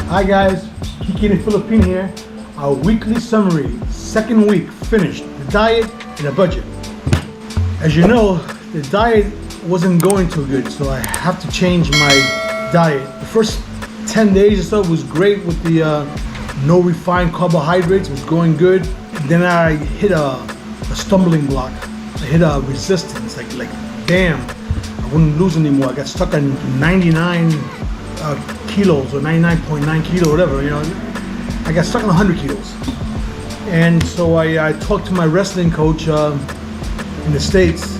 Hi guys, Kiki the Philippine here. Our weekly summary, second week finished. The diet and a budget. As you know, the diet wasn't going too good, so I have to change my diet. The first 10 days or so was great with the no refined carbohydrates. It was going good. Then I hit a stumbling block. I hit a resistance, like damn, I wouldn't lose anymore. I got stuck on 99 kilos or 99.9 kilo, whatever, you know. I got stuck on 100 kilos. And so I talked to my wrestling coach in the States,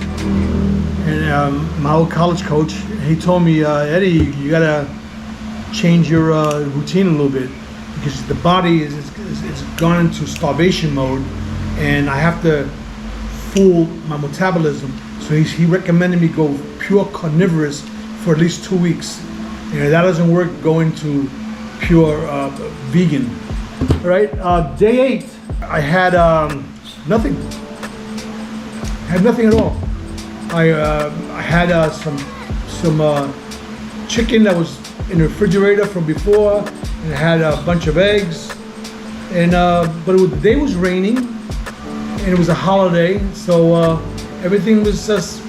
and my old college coach. He told me, Eddie, you gotta change your routine a little bit because the body is gone into starvation mode, and I have to fool my metabolism. So he recommended me go pure carnivorous for at least 2 weeks. And if that doesn't work, go into pure vegan. All right, day 8, I had nothing. I had nothing at all. I had some chicken that was in the refrigerator from before, and I had a bunch of eggs. And but the day was raining, and it was a holiday, so everything was just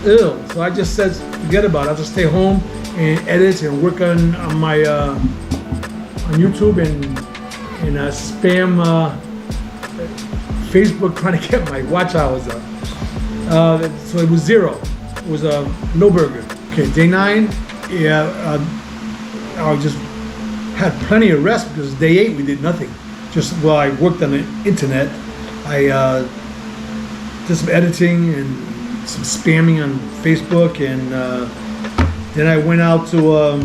ill. So I just said, forget about it. I'll just stay home and edit and work on my on YouTube and spam Facebook, trying to get my watch hours up. So it was 0. It was no burger. Okay, day 9. Yeah, I just had plenty of rest because day 8 we did nothing. Just while I worked on the internet, I did some editing and some spamming on Facebook, and then I went out to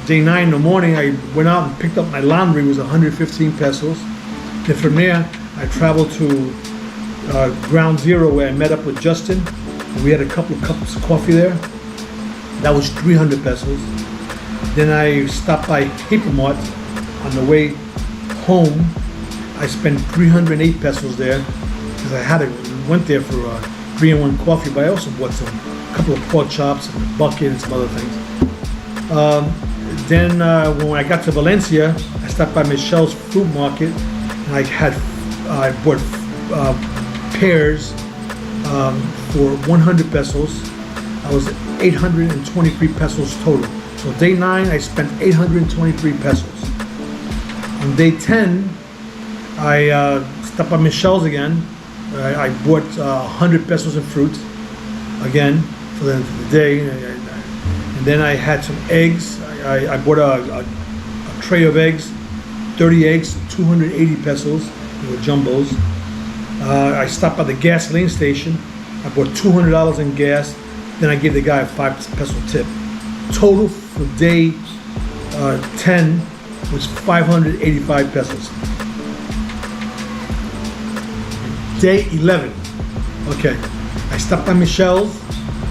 day 9 in the morning. I went out and picked up my laundry. It was 115 pesos. Then from there, I traveled to Ground Zero, where I met up with Justin. We had a couple of cups of coffee there. That was 300 pesos. Then I stopped by Hypermart on the way home. I spent 308 pesos there because I went there for 3-in-1 coffee, but I also bought a couple of pork chops and a bucket and some other things. Then when I got to Valencia, I stopped by Michelle's fruit market, and I bought pears for 100 pesos. I was 823 pesos total. So day 9, I spent 823 pesos. On day 10, I stopped by Michelle's again. I bought 100 pesos in fruit again for the day, and then I had some eggs. I bought a tray of eggs, 30 eggs, 280 pesos. They were jumbos. I stopped by the gasoline station. I bought $200 in gas. Then I gave the guy a 5 peso tip. Total for day 10 was 585 pesos. Day 11, okay, I stopped by Michelle's,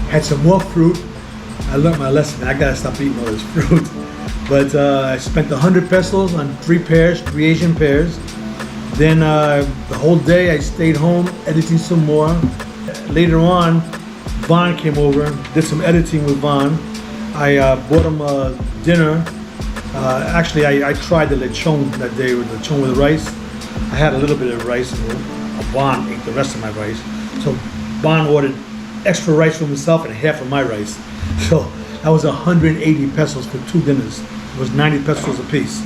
had some more fruit. I learned my lesson. I gotta stop eating all this fruit. But I spent 100 pesos on 3 Asian pears. Then the whole day I stayed home editing some more. Later on, Vaughn came over, did some editing with Vaughn. I bought him dinner. Actually, I tried the lechon that day, with lechon with rice. I had a little bit of rice, and Vaughn ate the rest of my rice. So Vaughn ordered extra rice for himself and half of my rice. So that was 180 pesos for 2 dinners. It was 90 pesos a piece.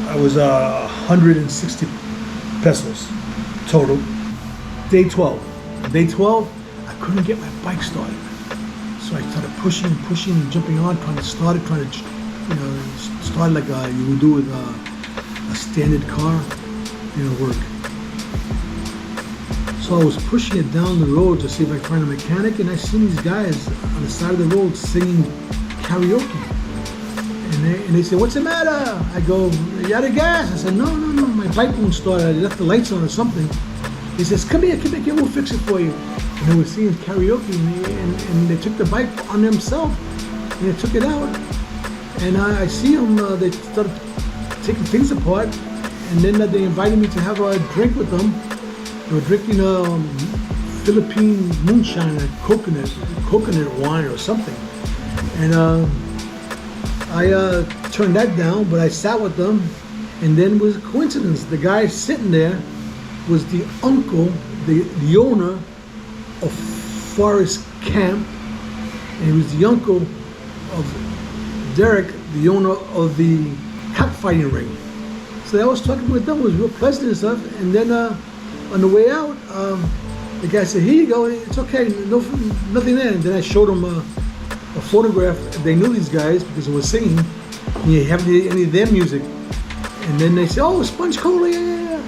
I was 160 pesos total. Day 12. Day 12, I couldn't get my bike started. So I started pushing and jumping on, trying to start it, start like you would do with a standard car. Didn't work. So I was pushing it down the road to see if I could find a mechanic, and I seen these guys on the side of the road singing karaoke. And they said, "What's the matter?" I go, "You out of gas?" I said, No, my bike won't start. I left the lights on or something." He says, come here, we'll fix it for you. And they were singing karaoke, and they took the bike on themselves, and they took it out. And I see them, they started taking things apart, and then they invited me to have a drink with them. They were drinking Philippine moonshine, coconut wine or something. And I turned that down, but I sat with them, and then it was a coincidence. The guy sitting there was the uncle, the owner of Forest Camp, and he was the uncle of Derek, the owner of the cockfighting ring. So I was talking with them, it was real pleasant and stuff, and then on the way out, the guy said, "Here you go, it's okay, nothing there." And then I showed them a photograph. They knew these guys because they were singing. And you have any of their music. And then they said, "Oh, Sponge Cola, yeah."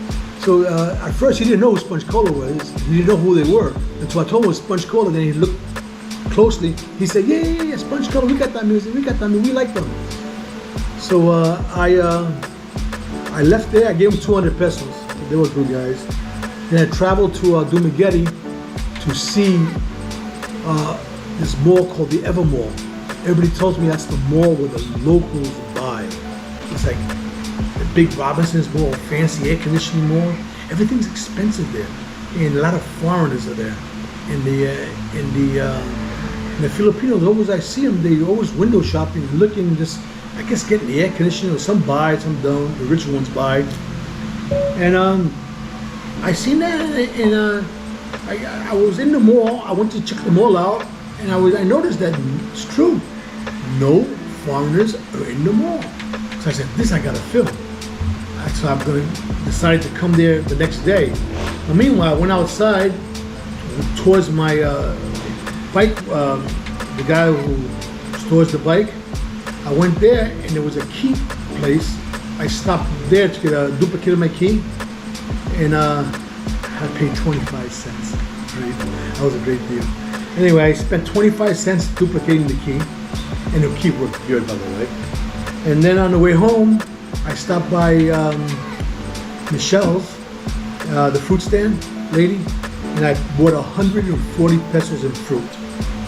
So at first he didn't know who Sponge Cola was. He didn't know who they were. Until I told him it was Sponge Cola. Then he looked closely. He said, "Yeah, Sponge Cola, we got that music, we like them." So I left there, I gave them 200 pesos. They were good guys. Then I traveled to Dumaguete to see this mall called the Ever Mall. Everybody tells me that's the mall where the locals buy. It's like the big Robinson's Mall, fancy air conditioning mall. Everything's expensive there, and a lot of foreigners are there. And the Filipinos, always I see them, they always window shopping, looking, just I guess getting the air conditioning. Some buy, some don't. The rich ones buy. And I seen that, and I was in the mall. I went to check the mall out, and I noticed that it's true. No foreigners are in the mall. So I said, "This I gotta film." So I'm gonna decide to come there the next day. But meanwhile, I went outside towards my bike. The guy who stores the bike. I went there, and there was a key place. I stopped there to get a duplicate of my key, and I paid 25 cents. Right? That was a great deal. Anyway, I spent 25 cents duplicating the key, and the key worked good, by the way. And then on the way home, I stopped by Michelle's, the fruit stand lady, and I bought 140 pesos in fruit.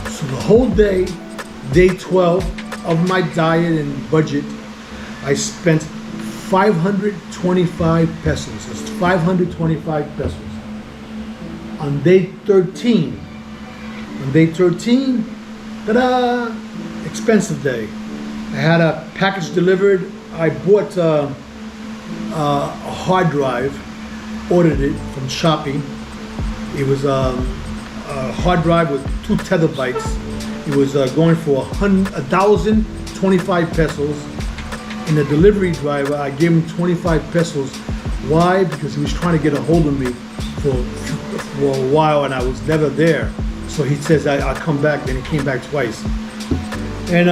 So the whole day, day 12 of my diet and budget, I spent 525 pesos. That's 525 pesos. On day 13, ta-da! Expensive day. I had a package delivered. I bought a hard drive, ordered it from Shopee. It was a hard drive with 2 terabytes. It was going for 1,025 pesos. And the delivery driver, I gave him 25 pesos. Why? Because he was trying to get a hold of me for a while, and I was never there. So he says, "I'll come back." Then he came back twice. And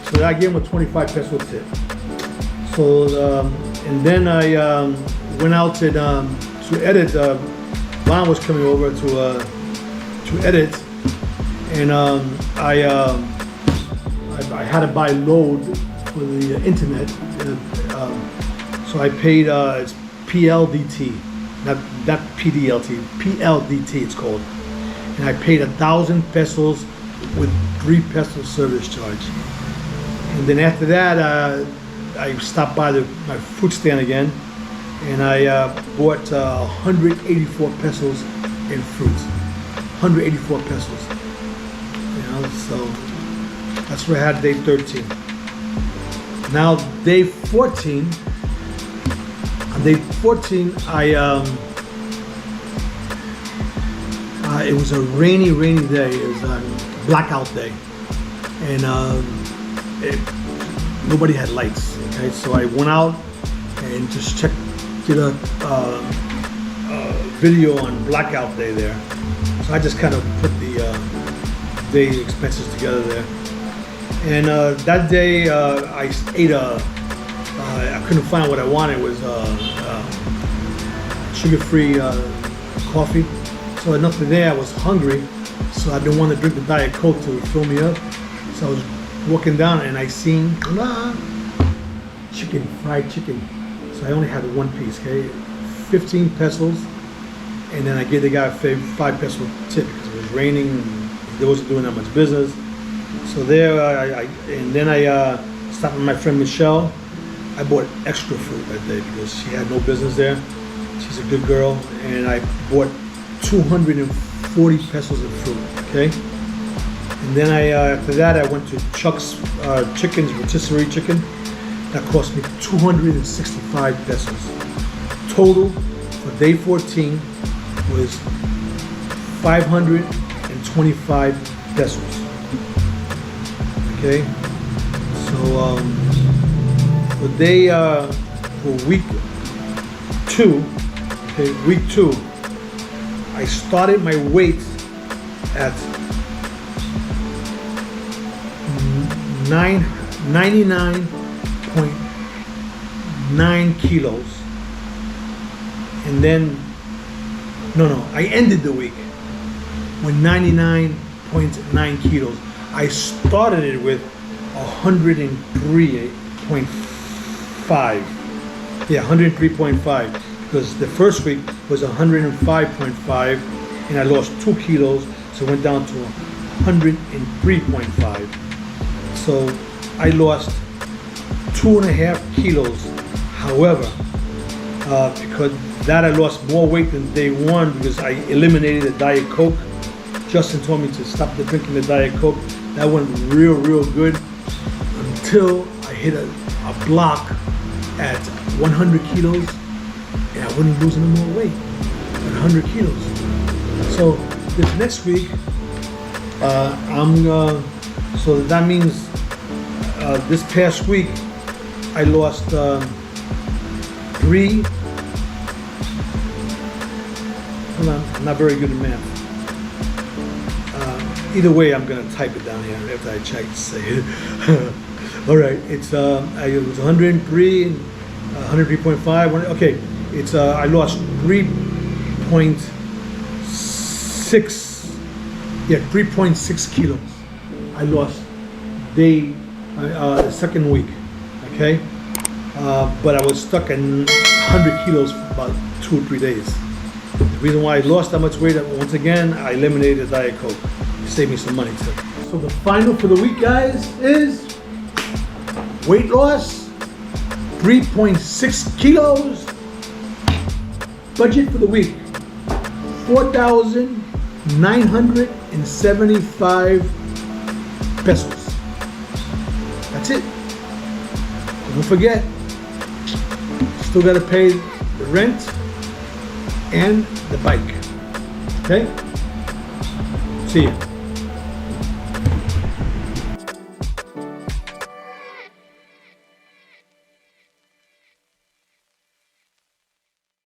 so I gave him a 25 peso tip. So, and then I went out to edit. Mom was coming over to edit, and I had to buy load for the internet. So I paid it's PLDT, not PDLT, PLDT it's called. And I paid 1,000 pesos with 3 pesos service charge. And then after that, I stopped by my fruit stand again, and I bought 184 pesos in fruit. 184 pesos. You know, so that's what I had day 13. Now day 14. On day 14, it was a rainy day. It was a blackout day, and nobody had lights. Okay, so I went out and just did a video on blackout day there. So I just kind of put the day expenses together there. And that day I ate I couldn't find what I wanted. It was sugar-free coffee. So I had nothing there. I was hungry, so I didn't want to drink the Diet Coke to fill me up. So I was walking down and I seen fried chicken. So I only had 1 piece, okay? 15 pesos. And then I gave the guy a 5 peso tip because it was raining and he wasn't doing that much business. So there, and then I stopped with my friend Michelle. I bought extra fruit that day because she had no business there. She's a good girl. And I bought 240 pesos of fruit, okay? And then after that, I went to Chuck's Chickens, rotisserie chicken. That cost me 265 pesos. Total for day 14 was 525 pesos. Okay, so for week 2, okay, week 2, I started my weight at 99.9 kilos, and then I ended the week with 99.9 kilos. I started it with 103.5. Yeah, 103.5, because the first week was 105.5, and I lost 2 kilos, so it went down to 103.5. So I lost 2.5 kilos. However, because that I lost more weight than day 1 because I eliminated the Diet Coke. Justin told me to stop drinking the Diet Coke. That went real good until I hit a block at 100 kilos, and I wouldn't lose any more weight at 100 kilos. So this next week, so that means this past week I lost 3. Hold on, I'm not very good at math. Either way, I'm gonna type it down here after I check to say it. All right, it was 103 and 103.5. Okay, it's I lost 3.6. Yeah, 3.6 kilos. I lost the second week. Okay, but I was stuck at 100 kilos for about 2 or 3 days. The reason why I lost that much weight, once again, I eliminated Diet Coke. It saved me some money too. So the final for the week, guys, is weight loss, 3.6 kilos. Budget for the week, 4,975 pesos. That's it. Don't forget, still got to pay the rent and the bike. Okay? See you.